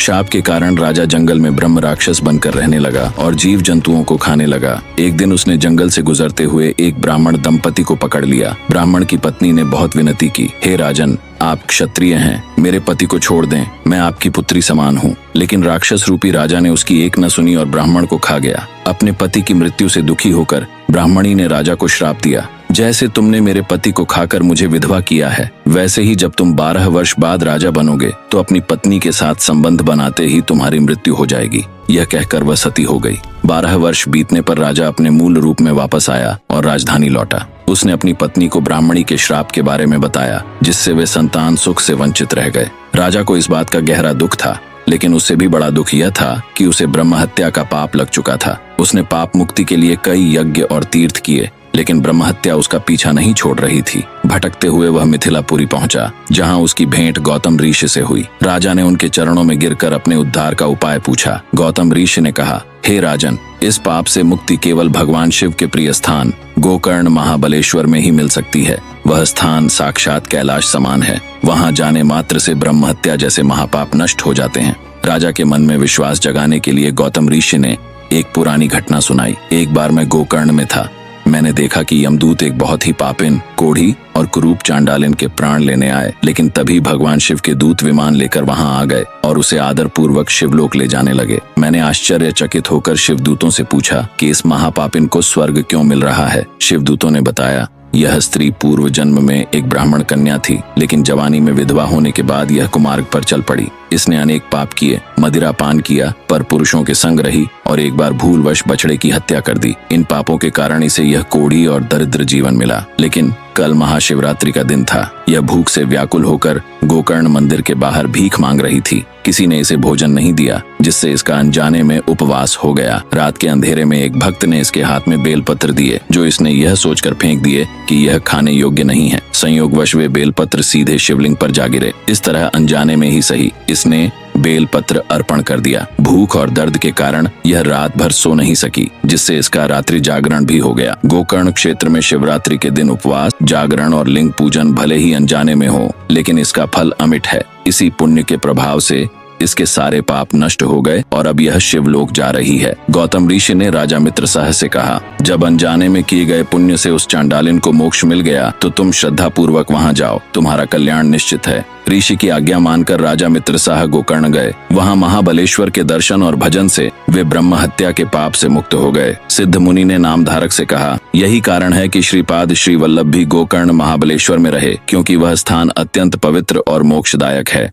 शाप के कारण राजा जंगल में ब्रह्म राक्षस बनकर रहने लगा और जीव जंतुओं को खाने लगा। एक दिन उसने जंगल से गुजरते हुए एक ब्राह्मण दंपति को पकड़ लिया। ब्राह्मण की पत्नी ने बहुत विनती की, हे राजन, आप क्षत्रिय हैं, मेरे पति को छोड़ दें, मैं आपकी पुत्री समान हूँ। लेकिन राक्षस रूपी राजा ने उसकी एक न सुनी और ब्राह्मण को खा गया। अपने पति की मृत्यु से दुखी होकर ब्राह्मणी ने राजा को श्राप दिया, जैसे तुमने मेरे पति को खाकर मुझे विधवा किया है, वैसे ही जब तुम 12 वर्ष बाद राजा बनोगे तो अपनी पत्नी के साथ संबंध बनाते ही तुम्हारी मृत्यु हो जाएगी। यह कहकर वह सती हो गई। 12 वर्ष बीतने पर राजा अपने मूल रूप में वापस आया और राजधानी लौटा। उसने अपनी पत्नी को ब्राह्मणी के श्राप के बारे में बताया, जिससे वे संतान सुख से वंचित रह गए। राजा को इस बात का गहरा दुख था, लेकिन उससे भी बड़ा दुख यह था कि उसे ब्रह्म हत्या का पाप लग चुका था। उसने पाप मुक्ति के लिए कई यज्ञ और तीर्थ किए, लेकिन ब्रह्म हत्या उसका पीछा नहीं छोड़ रही थी। भटकते हुए वह मिथिलापुरी पहुंचा, जहां उसकी भेंट गौतम ऋषि से हुई। राजा ने उनके चरणों में गिरकर अपने उद्धार का उपाय पूछा। गौतम ऋषि ने कहा, हे राजन, इस पाप से मुक्ति केवल भगवान शिव के प्रिय स्थान गोकर्ण महाबलेश्वर में ही मिल सकती है। वह स्थान साक्षात कैलाश समान है। वहां जाने मात्र से ब्रह्म हत्या जैसे महापाप नष्ट हो जाते हैं। राजा के मन में विश्वास जगाने के लिए गौतम ऋषि ने एक पुरानी घटना सुनाई। एक बार मैं गोकर्ण में था। मैंने देखा कि यमदूत एक बहुत ही पापिन, कोढ़ी और कुरूप चांडालिन के प्राण लेने आए, लेकिन तभी भगवान शिव के दूत विमान लेकर वहां आ गए और उसे आदर पूर्वक शिवलोक ले जाने लगे। मैंने आश्चर्यचकित होकर शिवदूतों से पूछा कि इस महापापिन को स्वर्ग क्यों मिल रहा है। शिवदूतों ने बताया, यह स्त्री पूर्व जन्म में एक ब्राह्मण कन्या थी, लेकिन जवानी में विधवा होने के बाद यह कुमार्ग पर चल पड़ी। इसने अनेक पाप किए, मदिरा पान किया, पर पुरुषों के संग रही और एक बार भूलवश बछड़े की हत्या कर दी। इन पापों के कारण इसे यह कोढ़ी और दरिद्र जीवन मिला। लेकिन कल महाशिवरात्रि का दिन था। यह भूख से व्याकुल होकर गोकर्ण मंदिर के बाहर भीख मांग रही थी। किसी ने इसे भोजन नहीं दिया, जिससे इसका अनजाने में उपवास हो गया। रात के अंधेरे में एक भक्त ने इसके हाथ में बेलपत्र दिए, जो इसने यह सोचकर फेंक दिए कि यह खाने योग्य नहीं है। संयोगवश वे बेलपत्र सीधे शिवलिंग पर जा गिरे। इस तरह अनजाने में ही सही इसने बेलपत्र अर्पण कर दिया। भूख और दर्द के कारण यह रात भर सो नहीं सकी, जिससे इसका रात्रि जागरण भी हो गया। गोकर्ण क्षेत्र में शिवरात्रि के दिन उपवास, जागरण और लिंग पूजन भले ही अनजाने में हो, लेकिन इसका फल अमिट है। इसी पुण्य के प्रभाव से इसके सारे पाप नष्ट हो गए और अब यह शिवलोक जा रही है। गौतम ऋषि ने राजा मित्रसाह से कहा, जब अनजाने में किए गए पुण्य से उस चांडालिन को मोक्ष मिल गया तो तुम श्रद्धा पूर्वक वहां जाओ, तुम्हारा कल्याण निश्चित है। ऋषि की आज्ञा मानकर राजा मित्रसाह गोकर्ण गए। वहां महाबलेश्वर के दर्शन और भजन से वे ब्रह्म हत्या के पाप से मुक्त हो गए। सिद्ध मुनि ने नामधारक से कहा, यही कारण है कि श्रीपाद श्री वल्लभ भी गोकर्ण महाबलेश्वर में रहे, क्योंकि वह स्थान अत्यंत पवित्र और मोक्षदायक है।